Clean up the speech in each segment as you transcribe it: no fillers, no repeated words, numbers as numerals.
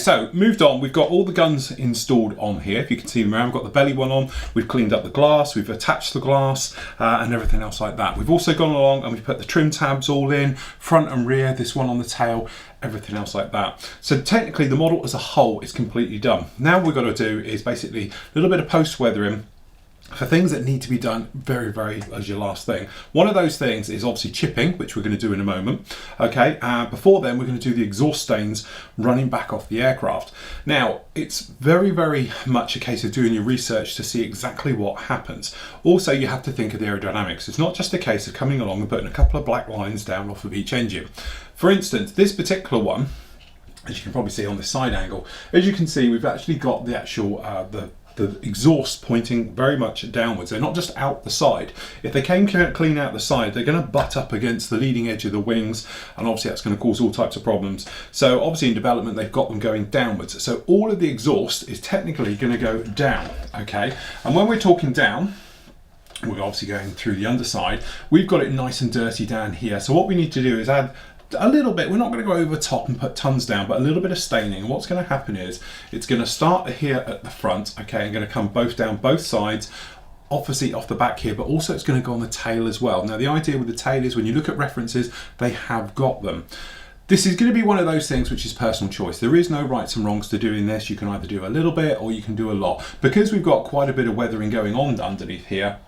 so moved on. We've got all the guns installed on here. If you can see them around, we've got the belly one on. We've cleaned up the glass. We've attached the glass and everything else like that. We've also gone along and we've put the trim tabs all in, front and rear, this one on the tail, everything else like that. So technically the model as a whole is completely done. Now what we've got to do is basically a little bit of post weathering for things that need to be done very, very as your last thing. One of those things is obviously chipping, which we're going to do in a moment. Okay, before then we're going to do the exhaust stains running back off the aircraft. Now it's very, very much a case of doing your research to see exactly what happens. Also, you have to think of the aerodynamics. It's not just a case of coming along and putting a couple of black lines down off of each engine. For instance, this particular one, as you can probably see on the side angle, as you can see, we've actually got the actual the exhaust pointing very much downwards. They're not just out the side. If they came clean out the side, they're going to butt up against the leading edge of the wings, and obviously that's going to cause all types of problems. So obviously in development they've got them going downwards. So all of the exhaust is technically going to go down, okay? And when we're talking down, we're obviously going through the underside. We've got it nice and dirty down here. So what we need to do is add a little bit, we're not going to go over the top and put tons down, but a little bit of staining. And what's going to happen is it's going to start here at the front, okay, and going to come both down both sides, obviously off the back here, but also it's going to go on the tail as well. Now the idea with the tail is when you look at references, they have got them. This is going to be one of those things which is personal choice. There is no rights and wrongs to doing this. You can either do a little bit or you can do a lot. Because we've got quite a bit of weathering going on underneath here,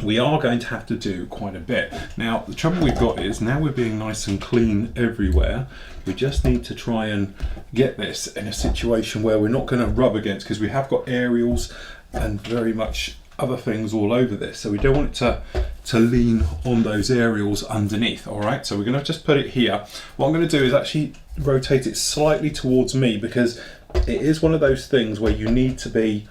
we are going to have to do quite a bit. Now the trouble we've got is now we're being nice and clean everywhere. We just need to try and get this in a situation where we're not going to rub against, because we have got aerials and very much other things all over this, so we don't want it to lean on those aerials underneath. All right, so we're going to just put it here. What I'm going to do is actually rotate it slightly towards me, because it is one of those things where you need to be,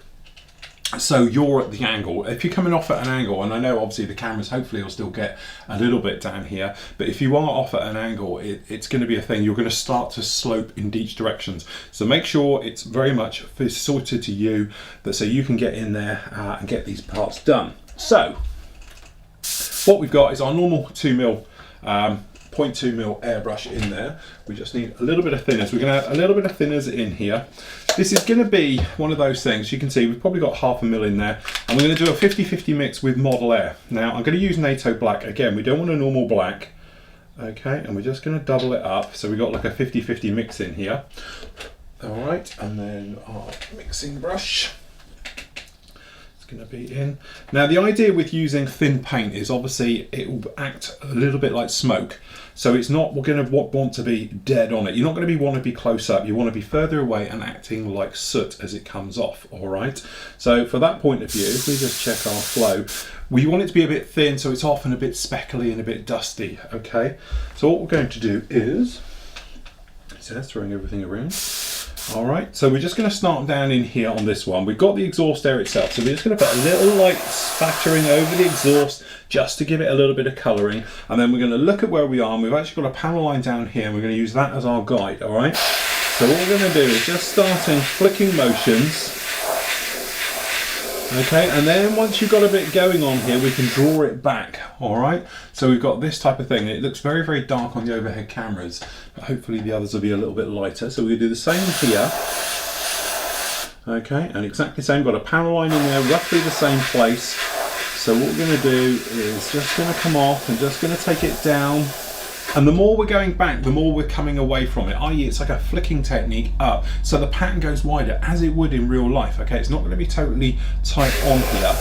so you're at the angle. If you're coming off at an angle, and I know obviously the cameras hopefully will still get a little bit down here, but if you are off at an angle, it's going to be a thing. You're going to start to slope in each directions. So make sure it's very much sorted to you, so you can get in there and get these parts done. So what we've got is our normal 2mm 0.2mm airbrush in there. We just need a little bit of thinners. We're going to add a little bit of thinners in here. This is going to be one of those things. You can see we've probably got 1/2 mil in there, and we're going to do a 50-50 mix with Model Air. Now I'm going to use NATO black. Again, we don't want a normal black, okay, and we're just going to double it up, so we've got like a 50-50 mix in here. All right, and then our mixing brush going to be in. Now the idea with using thin paint is obviously it will act a little bit like smoke, so it's not, we're going to want to be dead on it. You're not going to want to be close up, you want to be further away and acting like soot as it comes off. All right, so for that point of view, if we just check our flow, we want it to be a bit thin so it's often a bit speckly and a bit dusty. Okay, so what we're going to do is, so throwing everything around. All right, so we're just going to start down in here on this one. We've got the exhaust air itself, so we're just going to put a little like spattering over the exhaust just to give it a little bit of colouring, and then we're going to look at where we are, and we've actually got a panel line down here, and we're going to use that as our guide. All right, so what we're going to do is just start in flicking motions. Okay, and then once you've got a bit going on here, we can draw it back. All right, so we've got this type of thing. It looks very, very dark on the overhead cameras, but hopefully the others will be a little bit lighter. So we'll do the same here. Okay, and exactly the same, got a panel line in there, roughly the same place. So what we're going to do is just going to come off and just going to take it down. And the more we're going back, the more we're coming away from it, i.e. it's like a flicking technique up, so the pattern goes wider, as it would in real life. Okay, it's not going to be totally tight on here.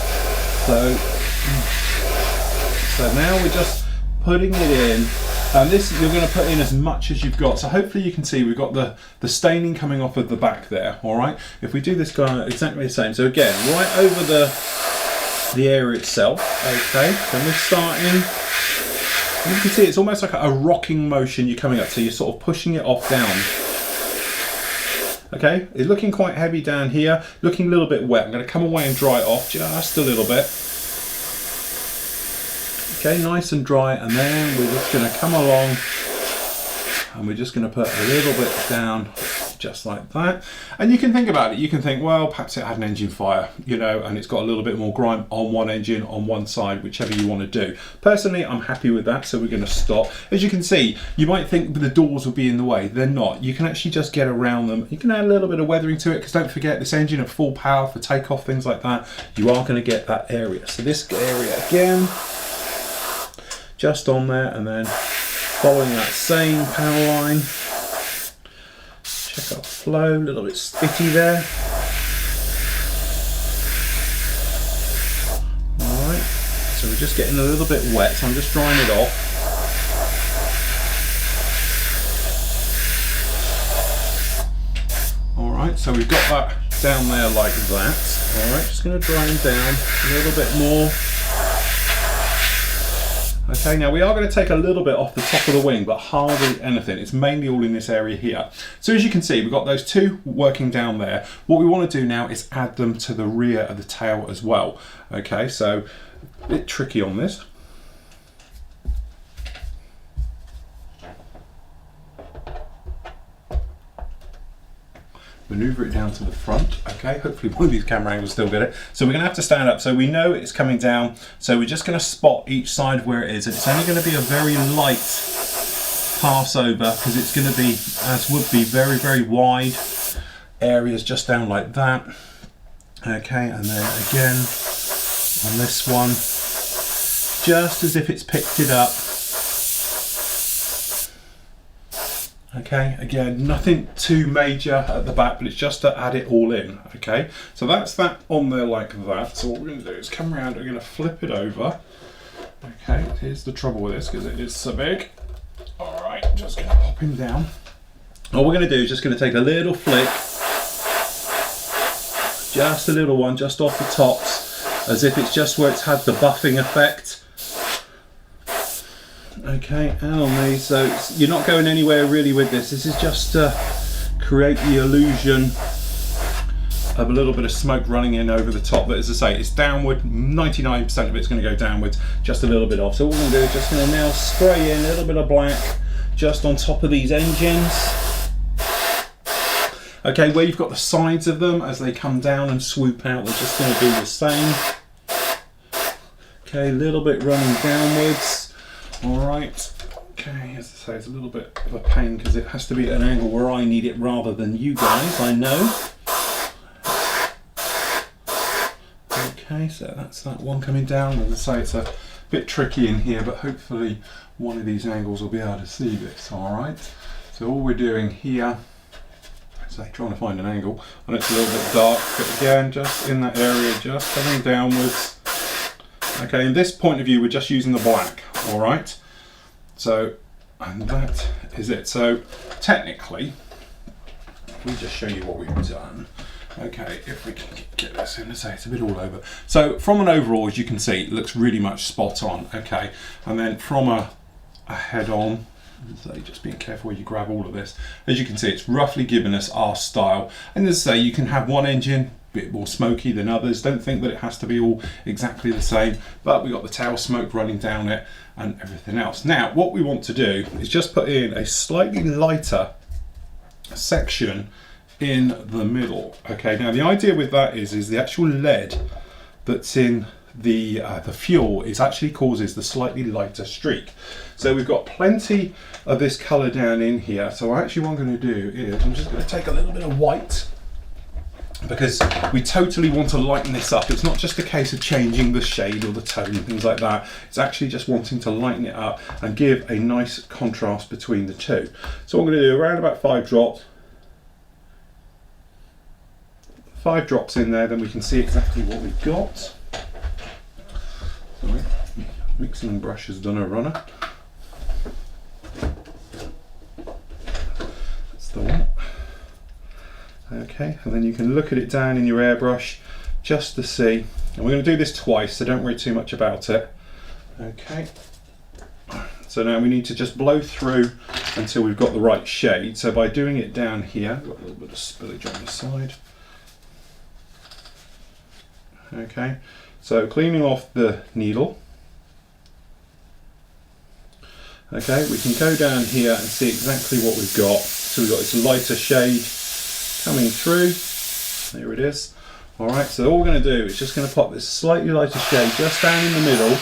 So now we're just putting it in, and this you're going to put in as much as you've got. So hopefully you can see we've got the staining coming off of the back there. All right, if we do this guy exactly the same, so again, right over the area itself. Okay, then we're starting. And you can see it's almost like a rocking motion you're coming up to. You're sort of pushing it off down. Okay, it's looking quite heavy down here, looking a little bit wet. I'm going to come away and dry it off just a little bit. Okay, nice and dry, and then we're just going to come along and we're just going to put a little bit down just like that. And you can think about it, you can think, well, perhaps it had an engine fire, you know, and it's got a little bit more grime on one engine, on one side, whichever you want to do. Personally, I'm happy with that, so we're going to stop. As you can see, you might think the doors will be in the way. They're not. You can actually just get around them. You can add a little bit of weathering to it, because don't forget, this engine at full power for takeoff, things like that, you are going to get that area. So this area again, just on there, and then following that same power line. Check our flow, a little bit spitty there. Alright, so we're just getting a little bit wet, so I'm just drying it off. Alright, so we've got that down there like that. Alright, just going to dry them down a little bit more. Okay, now we are going to take a little bit off the top of the wing, but hardly anything. It's mainly all in this area here. So as you can see, we've got those two working down there. What we want to do now is add them to the rear of the tail as well. Okay, so a bit tricky on this. Maneuver it down to the front. Okay, hopefully one of these camera angles still get it. So we're going to have to stand up, so we know it's coming down, so we're just going to spot each side where it is, and it's only going to be a very light pass over, because it's going to be, as would be, very, very wide areas just down like that. Okay, and then again on this one, just as if it's picked it up. Okay, again, nothing too major at the back, but it's just to add it all in. Okay, so that's that on there like that. So what we're going to do is come around, we're going to flip it over. Okay, here's the trouble with this, because it is so big. All right, just going to pop him down. All we're going to do is just going to take a little flick, just a little one, just off the tops, as if it's just where it's had the buffing effect. Okay, and on these, so you're not going anywhere really with this. This is just to create the illusion of a little bit of smoke running in over the top, but as I say, it's downward. 99% of it's going to go downwards, just a little bit off. So what we're going to do is just going to now spray in a little bit of black just on top of these engines. Okay, where you've got the sides of them, as they come down and swoop out, we're just going to do the same. Okay, a little bit running downwards. Alright, okay, as I say, it's a little bit of a pain because it has to be at an angle where I need it rather than you guys, I know. Okay, so that's that one coming down. As I say, it's a bit tricky in here, but hopefully one of these angles will be able to see this. Alright, so all we're doing here, say, trying to find an angle, and it's a little bit dark, but again, just in that area, just coming downwards. Okay, in this point of view, we're just using the black, all right? So, and that is it. So, technically, if we just show you what we've done, okay, if we can get this in, say it's a bit all over. So, from an overall, as you can see, it looks really much spot on, okay? And then from a head-on, so just being careful where you grab all of this. As you can see, it's roughly given us our style. And as I say, you can have one engine a bit more smoky than others. Don't think that it has to be all exactly the same, but we got the tail smoke running down it and everything else. Now, what we want to do is just put in a slightly lighter section in the middle. Okay, now the idea with that is the actual lead that's in the fuel is actually causes the slightly lighter streak. So we've got plenty of this colour down in here. So actually what I'm going to do is I'm just going to take a little bit of white, because we totally want to lighten this up. It's not just a case of changing the shade or the tone and things like that. It's actually just wanting to lighten it up and give a nice contrast between the two. So what I'm going to do around about 5 drops. 5 drops in there, then we can see exactly what we've got. Sorry, mixing brush has done a runner. That's the one. Okay, and then you can look at it down in your airbrush just to see. And we're going to do this twice, so don't worry too much about it. Okay. So now we need to just blow through until we've got the right shade. So by doing it down here, got a little bit of spillage on the side. Okay, so cleaning off the needle. Okay, we can go down here and see exactly what we've got. So we've got this lighter shade coming through. There it is. All right, so all we're going to do is just going to pop this slightly lighter shade just down in the middle.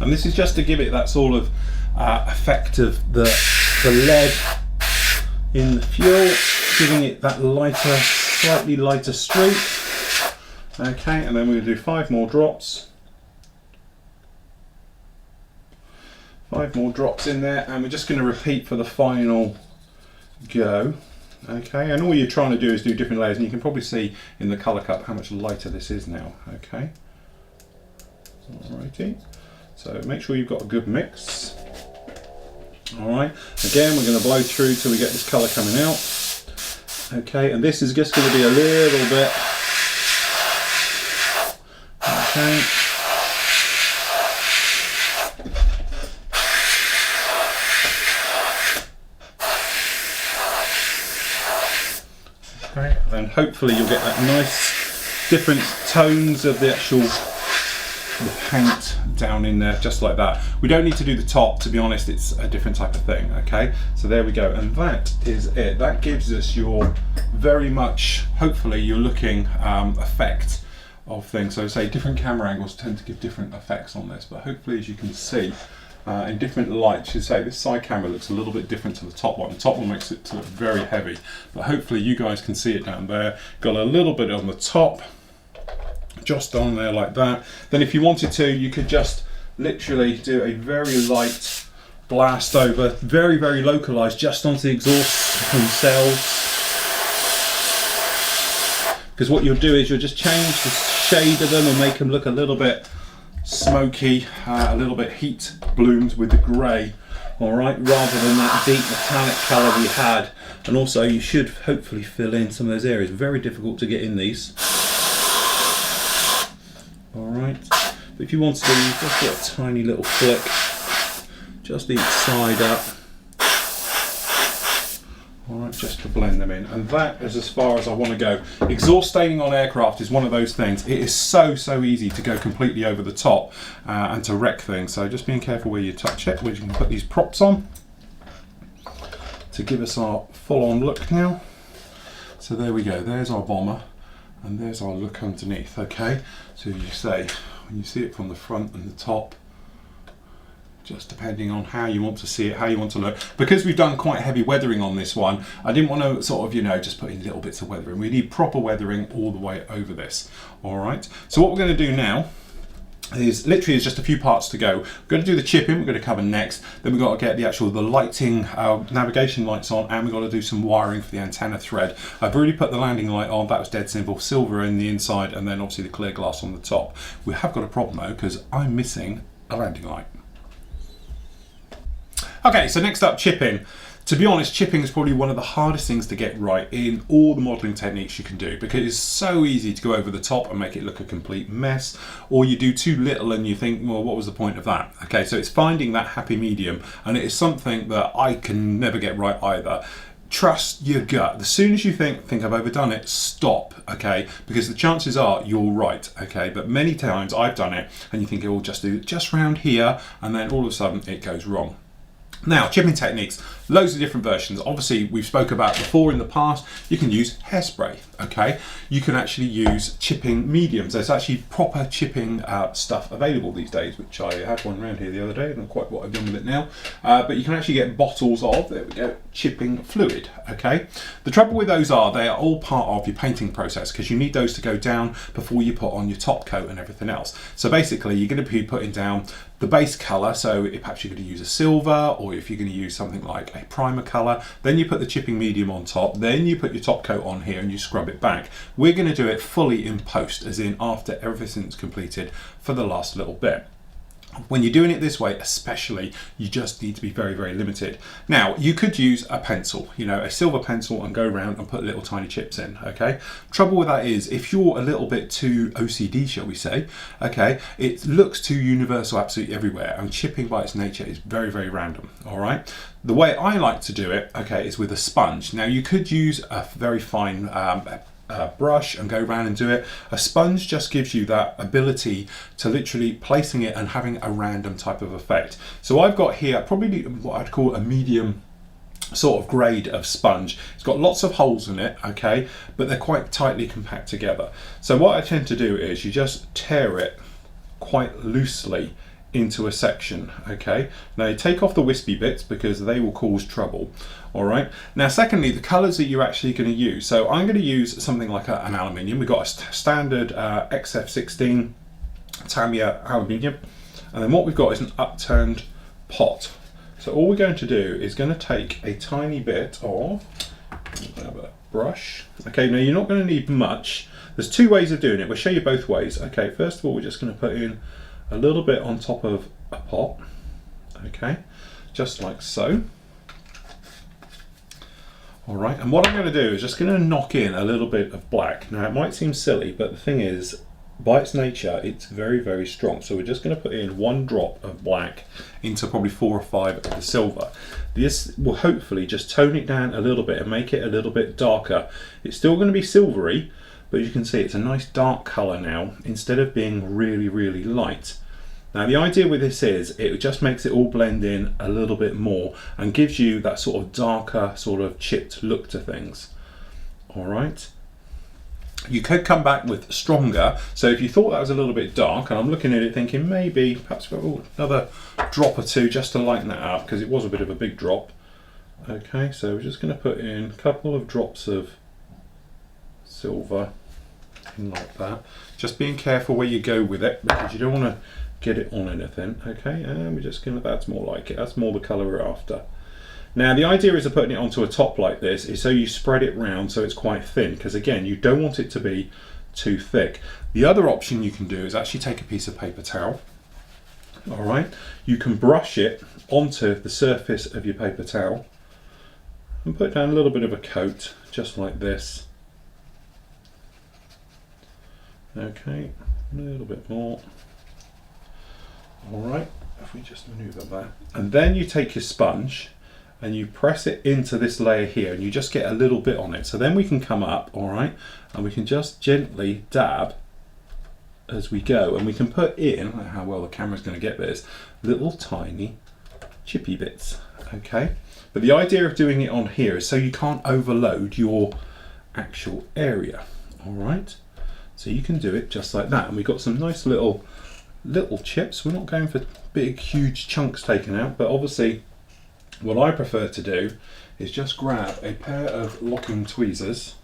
And this is just to give it that sort of effect of the lead in the fuel, giving it that lighter, slightly lighter streak. Okay, and then we're going to do 5 more drops. 5 more drops in there, and we're just going to repeat for the final go. Okay, and all you're trying to do is do different layers, and you can probably see in the colour cup how much lighter this is now. Okay, alrighty. So make sure you've got a good mix. Alright, again we're going to blow through till we get this colour coming out. Okay, and this is just going to be a little bit. Okay. Okay, and hopefully you'll get that nice different tones of the actual paint down in there, just like that. We don't need to do the top, to be honest, it's a different type of thing. Okay, so there we go, and that is it. That gives us your very much, hopefully you're looking effect of things. So say different camera angles tend to give different effects on this, but hopefully as you can see in different lights, you say this side camera looks a little bit different to the top one. The top one makes it look very heavy, but hopefully you guys can see it down there. Got a little bit on the top, just on there like that. Then if you wanted to, you could just literally do a very light blast over, very, very localized, just onto the exhaust themselves. Because what you'll do is you'll just change the shade of them and make them look a little bit smoky, a little bit heat bloomed with the grey, all right, rather than that deep metallic colour we had. And also you should hopefully fill in some of those areas. Very difficult to get in these. Alright, but if you want to, just get a tiny little flick, just each side up. Alright, just to blend them in. And that is as far as I want to go. Exhaust staining on aircraft is one of those things. It is so easy to go completely over the top and to wreck things. So just being careful where you touch it. We can put these props on to give us our full-on look now. So there we go, there's our bomber. And there's our look underneath. Okay, so you say when you see it from the front and the top, just depending on how you want to see it, how you want to look. Because we've done quite heavy weathering on this one, I didn't want to sort of, you know, just put in little bits of weathering. We need proper weathering all the way over this. All right, so what we're going to do now is literally just a few parts to go. We're going to do the chipping, we're going to cover next, then we've got to get the lighting, navigation lights on, and we've got to do some wiring for the antenna thread. I've already put the landing light on, that was dead simple, silver in the inside, and then obviously the clear glass on the top. We have got a problem though, because I'm missing a landing light. Okay, so next up, chipping. To be honest, chipping is probably one of the hardest things to get right in all the modelling techniques you can do, because it's so easy to go over the top and make it look a complete mess, or you do too little and you think, well, what was the point of that? Okay, so it's finding that happy medium, and it is something that I can never get right either. Trust your gut. As soon as you think I've overdone it, stop, okay? Because the chances are you're right, okay? But many times I've done it and you think, oh, just do it just round here, and then all of a sudden it goes wrong. Now, chipping techniques, loads of different versions. Obviously, we've spoke about before in the past, you can use hairspray, okay? You can actually use chipping mediums. There's actually proper chipping stuff available these days, which I had one around here the other day, and not quite what I've done with it now. But you can actually get bottles of, there we go, chipping fluid, okay? The trouble with those are, they are all part of your painting process, because you need those to go down before you put on your top coat and everything else. So basically, you're going to be putting down the base colour, so if perhaps you're going to use a silver, or if you're going to use something like a primer colour, then you put the chipping medium on top, then you put your top coat on here and you scrub it back. We're going to do it fully in post, as in after everything's completed for the last little bit. When you're doing it this way, especially, you just need to be very, very limited. Now, you could use a pencil, you know, a silver pencil, and go around and put little tiny chips in, okay? Trouble with that is, if you're a little bit too OCD, shall we say, okay, it looks too universal absolutely everywhere, and chipping by its nature is very, very random, all right? The way I like to do it, okay, is with a sponge. Now, you could use a very fine brush and go around and do it. A sponge just gives you that ability to literally placing it and having a random type of effect. So I've got here probably what I'd call a medium sort of grade of sponge. It's got lots of holes in it, okay, but they're quite tightly compact together. So what I tend to do is you just tear it quite loosely into a section, okay? Now you take off the wispy bits because they will cause trouble, all right? Now secondly, the colors that you're actually going to use. So I'm going to use something like an aluminium. We've got a standard XF16 Tamiya aluminium, and then what we've got is an upturned pot. So all we're going to do is going to take a tiny bit of a brush. Okay, now you're not going to need much. There's two ways of doing it. We'll show you both ways. Okay, first of all, we're just going to put in a little bit on top of a pot, okay, just like so. All right, and what I'm going to do is just going to knock in a little bit of black. Now it might seem silly, but the thing is, by its nature, it's very, very strong. So we're just going to put in 1 drop of black into probably 4 or 5 of the silver. This will hopefully just tone it down a little bit and make it a little bit darker. It's still going to be silvery, but you can see it's a nice dark colour now instead of being really, really light. Now the idea with this is it just makes it all blend in a little bit more and gives you that sort of darker, sort of chipped look to things. All right. You could come back with stronger. So if you thought that was a little bit dark, and I'm looking at it thinking maybe perhaps another drop or two just to lighten that up, because it was a bit of a big drop. Okay, so we're just going to put in a couple of drops of silver like that, just being careful where you go with it because you don't want to get it on anything. Okay, and we're just gonna, that's more like it, that's more the color we're after. Now the idea is of putting it onto a top like this is so you spread it round so it's quite thin, because again you don't want it to be too thick. The other option you can do is actually take a piece of paper towel. All right, you can brush it onto the surface of your paper towel and put down a little bit of a coat just like this. Okay, a little bit more. All right, if we just maneuver that. And then you take your sponge and you press it into this layer here and you just get a little bit on it. So then we can come up, all right, and we can just gently dab as we go. And we can put in, I don't know how well the camera's gonna get this, little tiny chippy bits, okay? But the idea of doing it on here is so you can't overload your actual area, all right? So you can do it just like that. And we've got some nice little chips. We're not going for big, huge chunks taken out, but obviously what I prefer to do is just grab a pair of locking tweezers.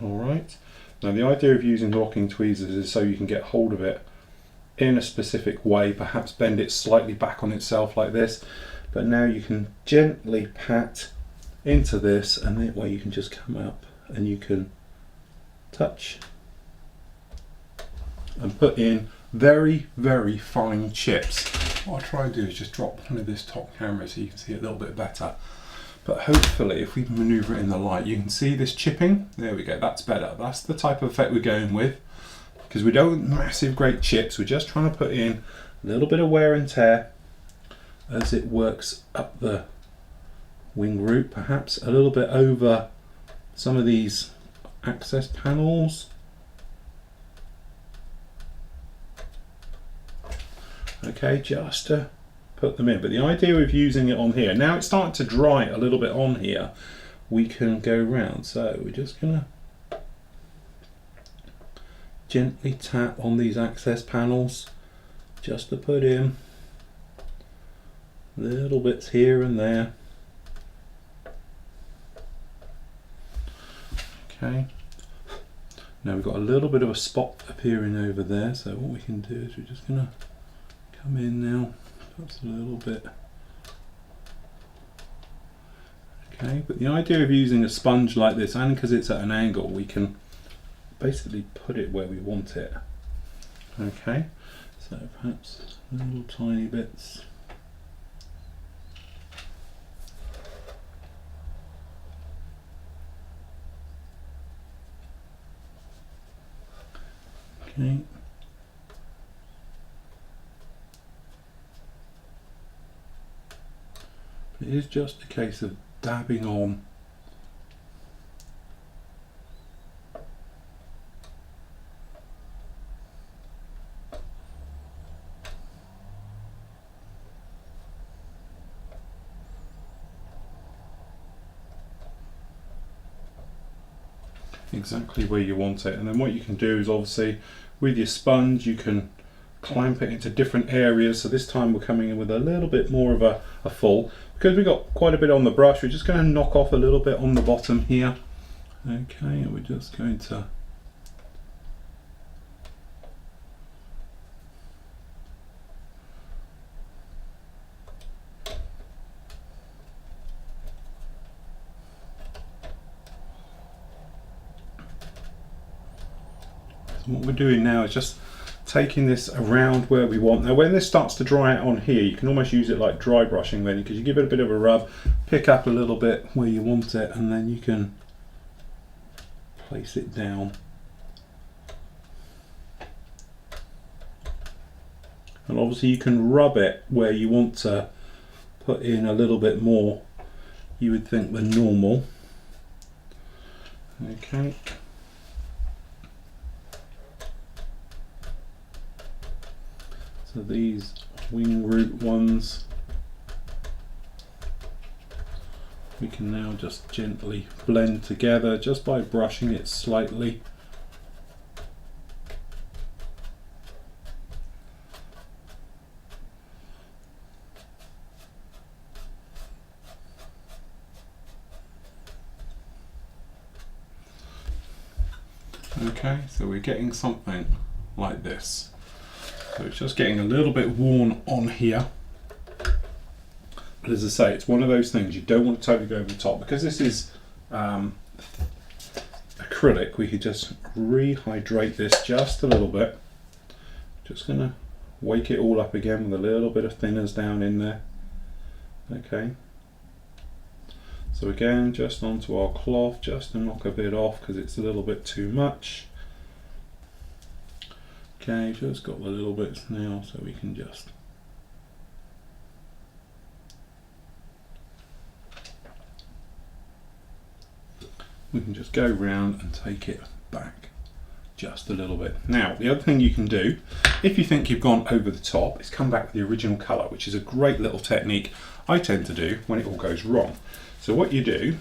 All right. Now the idea of using locking tweezers is so you can get hold of it in a specific way, perhaps bend it slightly back on itself like this. But now you can gently pat into this, and that way you can just come up and you can touch and put in very, very fine chips. What I try to do is just drop one of this top camera so you can see it a little bit better. But hopefully if we maneuver it in the light, you can see this chipping. There we go, that's better. That's the type of effect we're going with, because we don't want massive great chips. We're just trying to put in a little bit of wear and tear as it works up the wing root, perhaps a little bit over some of these access panels. Okay, just to put them in. But the idea of using it on here, now it's starting to dry a little bit on here, we can go round. So we're just gonna gently tap on these access panels just to put in little bits here and there. Okay, now we've got a little bit of a spot appearing over there, so what we can do is we're just going to come in now, perhaps a little bit. Okay, but the idea of using a sponge like this, and because it's at an angle, we can basically put it where we want it. Okay, So perhaps little tiny bits. Okay. It is just a case of dabbing on exactly where you want it, and then what you can do is obviously with your sponge you can clamp it into different areas. So this time we're coming in with a little bit more of a full, because we've got quite a bit on the brush. We're just going to knock off a little bit on the bottom here. Okay, and we're just going to so what we're doing now is just taking this around where we want. Now when this starts to dry out on here, you can almost use it like dry brushing then, because you give it a bit of a rub, pick up a little bit where you want it, and then you can place it down. And obviously you can rub it where you want to put in a little bit more, you would think, than normal. Okay. So these wing root ones, we can now just gently blend together just by brushing it slightly. Okay, so we're getting something like this. So it's just getting a little bit worn on here. But as I say, it's one of those things you don't want to totally go over the top, because this is acrylic. We could just rehydrate this just a little bit. Just going to wake it all up again with a little bit of thinners down in there. Okay. So again, just onto our cloth, just to knock a bit off because it's a little bit too much. Okay, just got the little bits now, so we can just go round and take it back just a little bit. Now, the other thing you can do, if you think you've gone over the top, is come back with the original colour, which is a great little technique I tend to do when it all goes wrong. So what you do,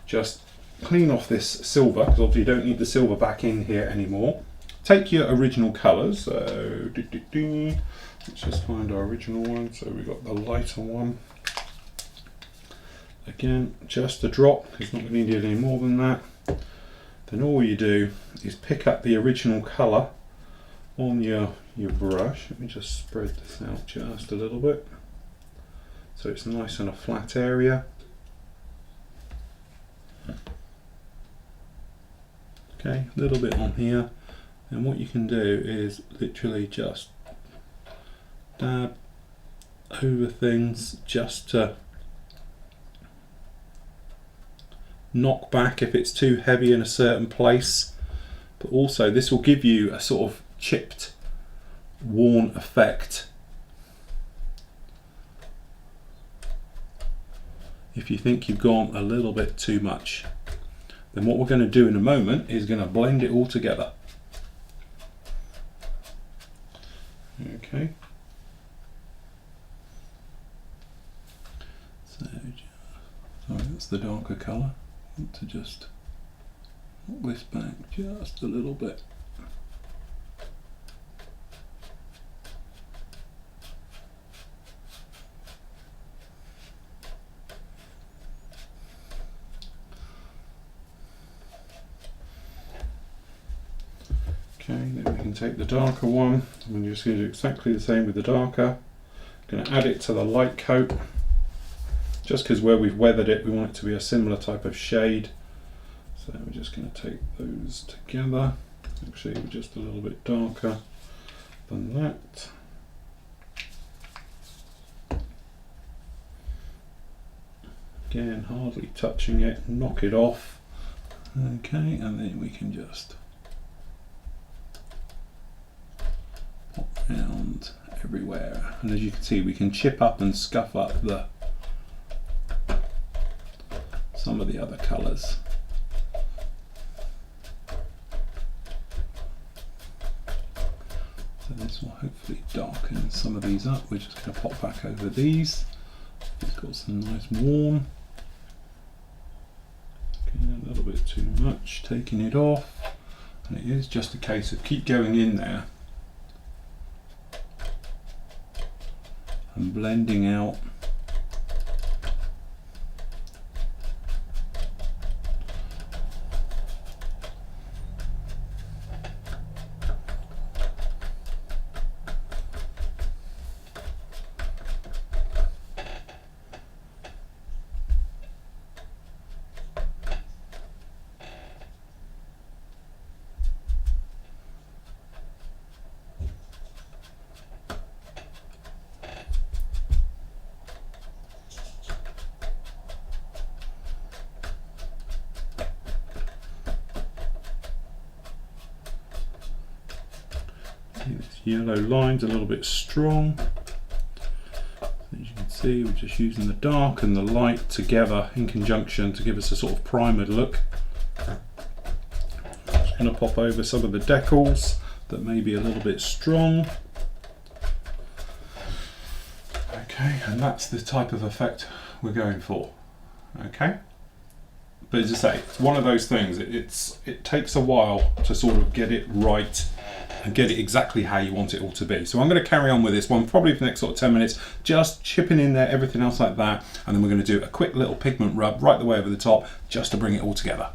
just clean off this silver, because obviously you don't need the silver back in here anymore. Take your original colours, so let's just find our original one. So we've got the lighter one. Again, just a drop, it's not going to need any more than that. Then all you do is pick up the original colour on your brush. Let me just spread this out just a little bit, so it's nice and a flat area. Okay, a little bit on here. And what you can do is literally just dab over things just to knock back if it's too heavy in a certain place. But also this will give you a sort of chipped, worn effect if you think you've gone a little bit too much. Then what we're going to do in a moment is going to blend it all together. Okay. So, sorry, that's the darker colour. I want to just knock this back just a little bit. Okay, then we can take the darker one, and we're just going to do exactly the same with the darker. Going to add it to the light coat, just because where we've weathered it, we want it to be a similar type of shade. So we're just going to take those together. Actually, we're just a little bit darker. than that. Again, hardly touching it, knock it off. Okay, and then we can just pop round everywhere. And as you can see, we can chip up and scuff up some of the other colours. So this will hopefully darken some of these up. We're just going to pop back over these. It's got some nice warm. A little bit too much, taking it off, and it is just a case of keep going in there and blending out this yellow line's a little bit strong. As you can see, we're just using the dark and the light together in conjunction to give us a sort of primered look. Just going to pop over some of the decals that may be a little bit strong. Okay, and that's the type of effect we're going for. Okay, but as I say, it's one of those things. It takes a while to sort of get it right and get it exactly how you want it all to be. So I'm going to carry on with this one probably for the next sort of 10 minutes, just chipping in there everything else like that, and then we're going to do a quick little pigment rub right the way over the top just to bring it all together.